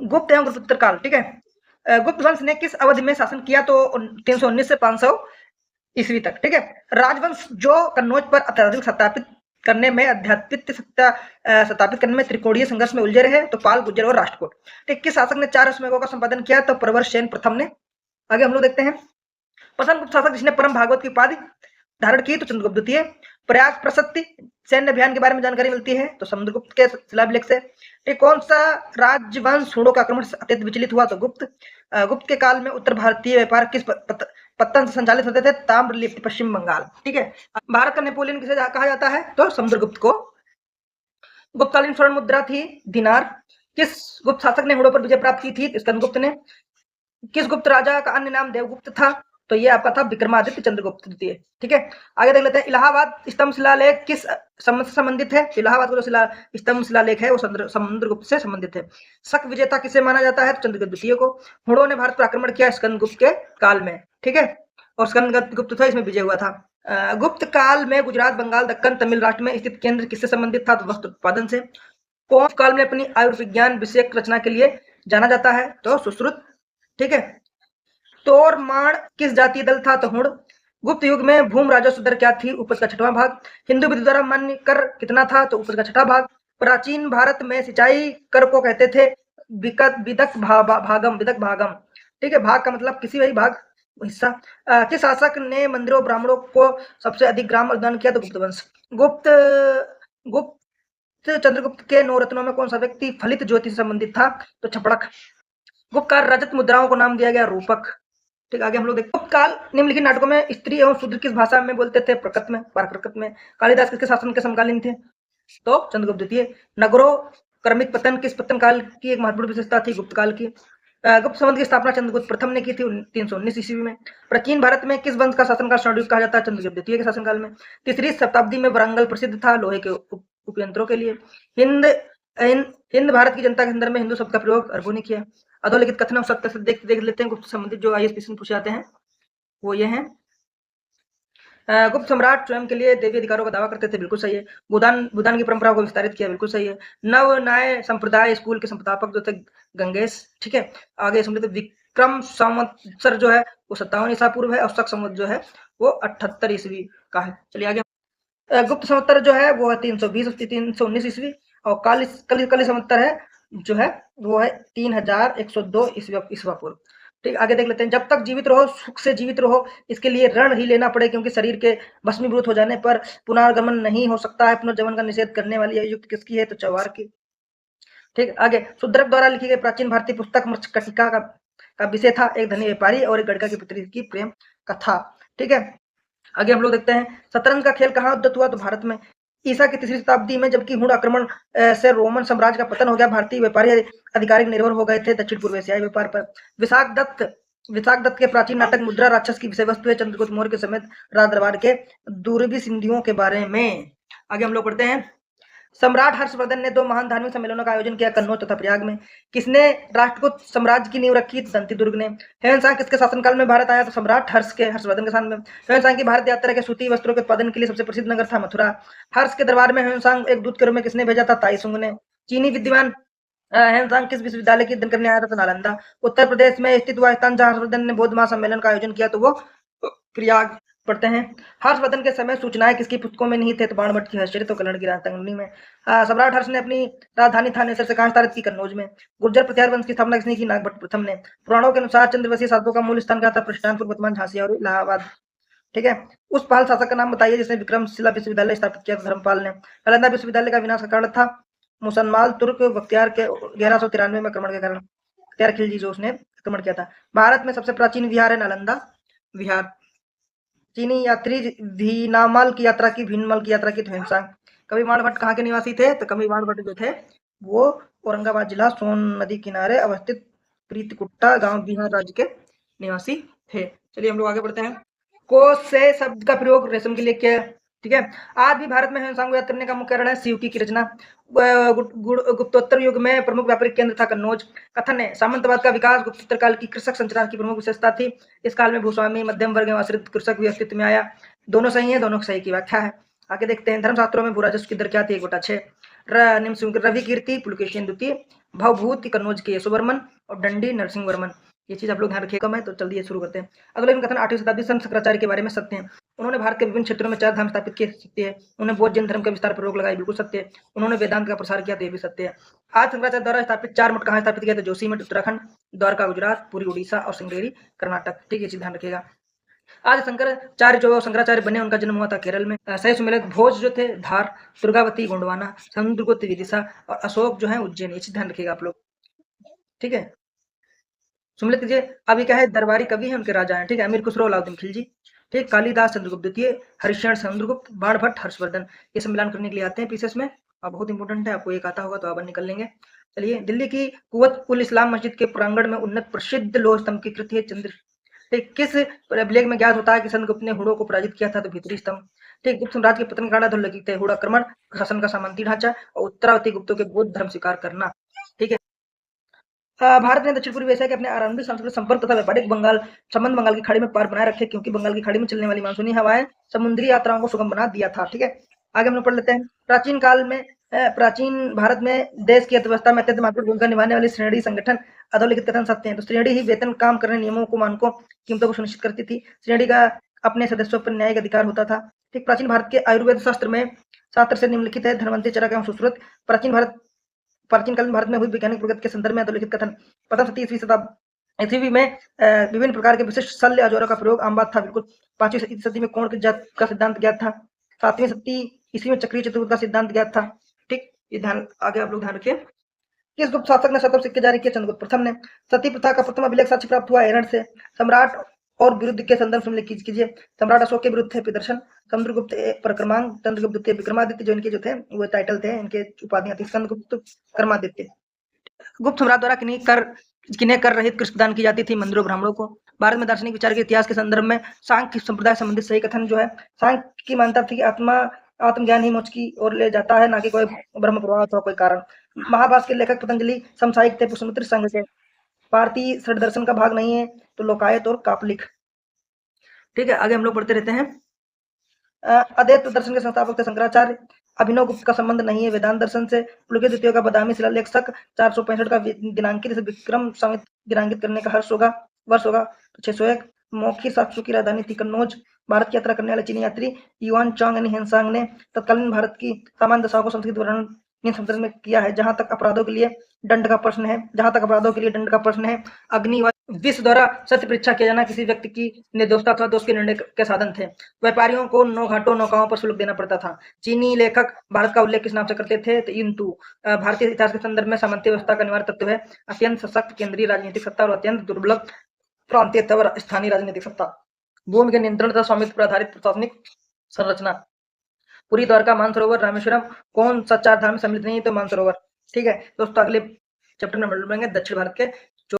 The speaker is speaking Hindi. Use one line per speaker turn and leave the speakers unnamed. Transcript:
गुप्त एवं गुप्तोत्तर काल, ठीक है। गुप्त वंश ने किस अवधि में शासन किया? तो 319 से 500 ईस्वी तक, ठीक है। राजवंश जो कन्नौज पर अत्यधिक स्थापित करने में आध्यात्मिक सत्ता स्थापित करने में त्रिकोणीय संघर्ष में उलझे रहे, तो पाल, गुर्जर और राष्ट्रकूट। ठीक, किस शासक ने 4 अश्वमेधों का संपादन किया? तो प्रवर सेन प्रथम ने। आगे हम लोग देखते हैं, प्रथम गुप्त शासक जिसने परम भागवत की उपाधि धारण की, तो चंद्रगुप्त द्वितीय। प्रयाग प्रशस्ति सैन्य अभियान के बारे में जानकारी मिलती है, तो समुद्रगुप्त के शिलालेख से। ठीक, कौन सा राजवंश हूणों का आक्रमण से अत्यधिक विचलित हुआ? तो गुप्त। गुप्त के काल में उत्तर भारतीय व्यापार किस पत्तन से संचालित होते थे? ताम्रलिप्त, पश्चिम बंगाल, ठीक है। भारत का नेपोलियन किसे कहा जाता है? तो समुद्रगुप्त को। गुप्तकालीन स्वर्ण मुद्रा थी दिनार। किस गुप्त शासक ने हूणों पर विजय प्राप्त की थी? स्कंदगुप्त ने। किस गुप्त राजा का अन्य नाम देवगुप्त था? तो ये आपका था विक्रमादित्य चंद्रगुप्त द्वितीय, ठीक है। आगे देख लेते हैं, इलाहाबाद स्तंभ शिलालेख किस से संबंधित है? इलाहाबाद का जो स्तंभ शिलालेख है वो समुद्रगुप्त से संबंधित है। शक विजेता किसे माना जाता है? तो चंद्रगुप्त द्वितीय को। हूणों ने भारत पर आक्रमण किया स्कंदगुप्त के काल में, ठीक है, और स्कंदगुप्त था इसमें विजय हुआ था। गुप्त काल में गुजरात, बंगाल, दक्कन, तमिल राष्ट्र में स्थित केंद्र किससे संबंधित था? तो वस्त्र उत्पादन से। कौन काल में अपनी आयुर्विज्ञान विषयक रचना के लिए जाना जाता है? तो सुश्रुत, ठीक है। तोरमाण किस जातीय दल था? तो हुण। गुप्त युग में भूमि राजस्व दर क्या थी? उपज का 6वां भाग। हिंदू विधि द्वारा मान्य कर कितना था? तो उपज का 6वां भाग। प्राचीन भारत में सिंचाई कर को कहते थे विदक भागम, ठीक है। भाग का मतलब किसी भी भाग, हिस्सा। किस शासक ने मंदिरों ब्राह्मणों को सबसे अधिक ग्राम अनुदान किया? तो गुप्त वंश। गुप्त गुप्त चंद्रगुप्त के 9 रत्नों में कौन सा व्यक्ति फलित ज्योति से संबंधित था? तो छपड़क। गुप्त काल रजत मुद्राओं को नाम दिया गया रूपक। ठीक, आगे हम लोग देखते हैं, गुप्त काल निम्नलिखित नाटकों में स्त्री एवं शूद्र किस भाषा में बोलते थे? प्रकृत में, प्राकृत में। कालिदास किसके शासन के समकालीन थे? तो चंद्रगुप्त द्वितीय। नगरों क्रमिक पतन किस पतन काल की एक महत्वपूर्ण विशेषता थी? गुप्त काल की। गुप्त संबंध की स्थापना चंद्रगुप्त प्रथम ने की थी 319 ईस्वी में। प्राचीन भारत में किस वंश का शासनकाल स्वर्णयुग कहा जाता है? चंद्रगुप्त द्वितीय के शासनकाल में। तीसरी शताब्दी में वरंगल प्रसिद्ध था लोहे के उपयंत्रों के लिए। हिंद भारत की जनता के संदर्भ में हिंदू शब्द का प्रयोग अरबों ने किया। अधोलिखित कथन और सत्य से देख लेते हैं गुप्त संबंधित जो आईएएस प्रश्न पूछे जाते हैं, वो ये हैं। गुप्त सम्राट स्वयं के लिए देवी अधिकारों का दावा करते थे, बिल्कुल सही है। बुदान की परंपरा को विस्तारित किया, बिल्कुल सही है। नव न्याय संप्रदाय स्कूल के संस्थापक जो थे गंगेश, ठीक है। आगे समझते विक्रम संवत्सर जो है वो 57 ईसा पूर्व है, और शक संवत जो है वो 78 ईस्वी का है। चलिए आगे। गुप्त संवत्सर जो है वो है 320 319 ईस्वी, और कली संवत्सर है जो है वो है 3102 ईस्वा पूर्व। ठीक, आगे देख लेते हैं, जब तक जीवित रहो सुख से जीवित रहो, इसके लिए ऋण ही लेना पड़े, क्योंकि शरीर के भस्मीभूत हो जाने पर पुनर्गमन नहीं हो सकता है। पुनर्जन्म का निषेध करने वाली यह युक्ति किसकी है? तो चौहार की। ठीक, आगे सुद्रक द्वारा लिखी गई प्राचीन भारतीय पुस्तक मृच्छकटिका का विषय था एक धनी व्यापारी और एक गड़का की पुत्री की प्रेम कथा। ठीक है, आगे हम लोग देखते हैं, शतरंज का खेल कहाँ उद्भूत हुआ? तो भारत में। ईसा की 3री शताब्दी में जबकि हुण आक्रमण से रोमन साम्राज्य का पतन हो गया, भारतीय व्यापारी अधिकारिक निर्भर हो गए थे दक्षिण पूर्व एशियाई व्यापार पर। विशाख दत्त के प्राचीन नाटक मुद्रा राक्षस की विषय वस्तु है चंद्रगुप्त मौर्य के समेत राज दरबार के दूरबी सिंधियों के बारे में। आगे हम लोग पढ़ते हैं, सम्राट हर्षवर्धन ने 2 महान धार्मिक सम्मेलनों का आयोजन किया कन्नौज तथा प्रयाग में। किसने राष्ट्रकूट साम्राज्य की नींव रखी? दंती दुर्ग ने। ह्वेनसांग किसके शासनकाल में भारत आया? तो सम्राट हर्षवर्धन के साथ में। ह्वेनसांग की भारत यात्रा के सूती वस्त्रों के उत्पादन के लिए सबसे प्रसिद्ध नगर था मथुरा। हर्ष के दरबार में ह्वेनसांग एक दूत के रूप में किसने भेजा था? ताइसुंग ने। चीनी विद्वान ह्वेनसांग किस विश्वविद्यालय की अध्ययन करने आया था? तो नालंदा। उत्तर प्रदेश में स्थित हुआ स्थान जहां हर्षवर्धन ने बौद्ध महासम्मेलन का आयोजन किया, तो वो प्रयाग। पढ़ते हैं, हर्षवर्धन के समय सूचनाएं किसकी पुस्तकों में नहीं थे? तो बाणभट्ट की हर्षचरित तो कन्नड़ की राजधानी में। सम्राट हर्ष ने अपनी राजधानी थानेसर से कहां स्थापित की? कन्नौज में। गुर्जर प्रतिहार वंश की स्थापना किसने की? नागभट्ट प्रथम ने। पुराणों के अनुसार चंद्रवंशीय शासकों का मूल स्थान क्या था? प्रस्थानपुर, वर्तमान झांसी और इलाहाबाद। ठीक है, उस पहल शासक का नाम बताइए जिसने विक्रमशिला विश्वविद्यालय स्थापित किया? धर्मपाल ने। नालंदा विश्वविद्यालय का विनाश का कारण था मुसलमान तुर्क बख्तियार के 1193 में आक्रमण के कारण। बख्तियार खिलजी जो उसने आक्रमण किया था। भारत में सबसे प्राचीन विहार है नालंदा विहार। चीनी यात्री भीनमाल की यात्रा की तो ह्वेनसांग। कवि बाणभट्ट कहाँ के निवासी थे? तो कवि बाणभट्ट जो थे वो औरंगाबाद जिला सोन नदी किनारे अवस्थित प्रीतिकुट्टा गांव बिहार राज्य के निवासी थे। चलिए हम लोग आगे बढ़ते हैं, कोस से शब्द का प्रयोग रेशम के लिए किया। ठीक है, आज भी भारत में ह्वेनसांग को याद करने का मुख्य कारण है शिवकी की रचना। गुप्तोत्तर युग में प्रमुख व्यापारिक केंद्र था कन्नौज। कथन है, सामंतवाद का विकास गुप्तोत्तर काल की कृषक संरचना की प्रमुख विशेषता थी। इस काल में भूस्वामी मध्यम वर्ग एवं आश्रित कृषक भी अस्तित्व में आया। दोनों सही है, दोनों सही की व्याख्या है। आगे देखते हैं, धर्मशास्त्रों में भू राजस्व की दर क्या थी? 1/6। रवि कीर्ति पुलकेशिन द्वितीय। भावभूति कन्नौज के यशोवर्मन और डंडी नरसिंह वर्मन। ये चीज आप लोग ध्यान रखिएगा। मैं तो जल्दी ये शुरू करते हैं। अगले कथन 8वीं शताब्दी संत शंकराचार्य के बारे में सत्य है। उन्होंने भारत के विभिन्न क्षेत्रों में 4 धाम स्थापित किए, सत्य है। उन्होंने बौद्ध जैन धर्म के विस्तार पर रोक लगाई, बिल्कुल सत्य है। उन्होंने वेदांत का प्रसार किया, तो ये भी सत्य है। आज शंकराचार्य द्वारा स्थापित 4 मठ कहाँ स्थापित किए थे? जोशीमठ उत्तराखंड, द्वारका गुजरात, पुरी उड़ीसा और श्रृंगेरी कर्नाटक। ठीक है, ये चीज ध्यान रखिएगा। आज शंकराचार्य जो शंकराचार्य बने, उनका जन्म हुआ था केरल में। सही सुमेलित भोज जो थे धार, दुर्गावती गोंडवाना, समुद्रगुप्त विदिशा और अशोक जो है उज्जैन। ये चीज ध्यान रखिएगा आप लोग। ठीक है, सुमिलित कीजिए। अभी क्या है, दरबारी कवि है, उनके राजा हैं। ठीक है, अमीर खुसरो, अलाउद्दीन खिलजी, ठीक, कालिदास, चंद्रगुप्त द्वितीय, हरिशरण, चंद्रगुप्त, बाणभट्ट, हर्षवर्धन। ये सम्मेलन करने के लिए आते हैं पीसेस में, और बहुत इंपॉर्टेंट है। आपको एक आता होगा तो आप निकल लेंगे। चलिए, दिल्ली की कुवत उल इस्लाम मस्जिद के प्रांगण में उन्नत प्रसिद्ध लोह स्तंभ की कृति है चंद्र। ठीक, किस अभिलेख में ज्ञात होता है कि चंद्रगुप्त ने हुड़ों को पराजित किया था? तो भीतरी स्तंभ। ठीक, गुप्त साम्राज्य के पतन का कारण अधोलोकित है हुड़ आक्रमण, शासन का सामंती ढांचा और उत्तरावती गुप्तों के बौद्ध धर्म स्वीकार करना। ठीक है, भारत ने दक्षिण पूर्वी एशिया के अपने आरंभिक सांस्कृतिक संपर्क तथा व्यापारिक संबंध बंगाल की खाड़ी में पार बनाए रखे, क्योंकि बंगाल की खाड़ी में चलने वाली मानसूनी हवाएं समुद्री यात्राओं को सुगम बना दिया था। ठीक है, आगे हम लोग पढ़ लेते हैं। प्राचीन काल में प्राचीन भारत में देश की अर्थव्यवस्था में अत्यंत महत्वपूर्ण भूमिका निभाने वाली श्रेणी संगठन अधोलिखित कथन सत्य हैं। तो श्रेणी ही वेतन, काम करने, नियमों को, मानकों, कीमतों को सुनिश्चित करती थी। श्रेणी का अपने सदस्यों पर न्यायिक अधिकार होता था। ठीक, प्राचीन भारत के आयुर्वेद शास्त्र में शास्त्र से निम्नलिखित है: धनवंतरी, चरक एवं सुश्रुत। प्राचीन काल में भारत में हुई वैज्ञानिक प्रगति के संदर्भ में अधोलिखित कथन। प्रथम शती ईस्वी शताब्दी ईस्वी में विभिन्न प्रकार के विशिष्ट शल्य औजारों का प्रयोग आम बात था, बिल्कुल। 5वीं सदी में कोण की जात का सिद्धांत ज्ञात था। 7वीं सदी ईस्वी में चक्रीय चतुर्भुज का सिद्धांत ज्ञात था। ठीक, ये ध्यान, आगे आप लोग ध्यान रखिए। किस गुप्त शासक ने शतम सिक्के जारी किए? चंद्रगुप्त प्रथम ने। सती प्रथा का प्रथम अभिलेख साक्ष्य प्राप्त हुआ एरंड से। सम्राट और विरुद्ध के संदर्भ में कीजिए। सम्राट अशोक के विरुद्ध थे प्रदर्शन, चंद्रगुप्त परक्रमांक, चंद्रगुप्त द्वितीय विक्रमादित्य, जो इनके जो थे वो टाइटल थे, इनके उपाधियां थी। चंद्रगुप्त कर्मादित्य। गुप्त सम्राट द्वारा किन्हें कर रहित कृषि प्रदान की जाती थी? मंदिरों, ब्राह्मणों को। भारत में दार्शनिक विचार के इतिहास के संदर्भ में सांख्य संप्रदाय संबंधित सही कथन जो है, सांख्य की मान्यता थी कि आत्मज्ञान ही मोक्ष की ओर ले जाता है, ना कि कोई ब्रह्म प्रभाव अथवा कोई कारण। महाभारत के लेखक पतंजलि समसामयिक थे पुष्पमित्र संघ के। भारतीय षड दर्शन का भाग नहीं है, तो लोकायत और कापलिक। ठीक है, आगे हम लोग पढ़ते रहते हैं। अद्वैत दर्शन के संस्थापक थे शंकराचार्य। अभिनव गुप्त का संबंध नहीं है वेदांत दर्शन से। पुलके द्वितीय का बदामी शिलालेख शक 465 का दिनांकित विक्रम संवत दिनांकित करने का वर्ष होगा तो 601। मौखिक साक्ष्यों की राजधानी थी कन्नौज। भारत की यात्रा करने वाले चीनी यात्री युआन चांग यानी हेनसांग ने तत्कालीन भारत की सामान्य दशाओं को संस्कृत वर्णन संदर्भ में किया है। जहां तक अपराधों के लिए दंड का प्रश्न है, अग्नि व विष द्वारा सत्य परीक्षा किया जाना किसी व्यक्ति की निर्दोषता अथवा दोष के निर्णय के साधन थे। व्यापारियों को नौघाटों नौकाओं पर शुल्क देना पड़ता था। चीनी लेखक भारत का उल्लेख किस नाम से करते थे? तो इंतु। भारतीय इतिहास के संदर्भ में सामंती व्यवस्था का अनिवार्य तत्व है अत्यंत सशक्त केंद्रीय राजनीतिक सत्ता और अत्यंत दुर्बल प्रांतीय और स्थानीय राजनीतिक सत्ता। भूमि के नियंत्रण तथा स्वामित्व पर आधारित प्रशासनिक संरचना। पूरी द्वारका, मानसरोवर, रामेश्वरम कौन सा 4 धाम में सम्मिलित नहीं है? तो मानसरोवर। ठीक है दोस्तों, अगले चैप्टर में बढ़ेंगे दक्षिण भारत के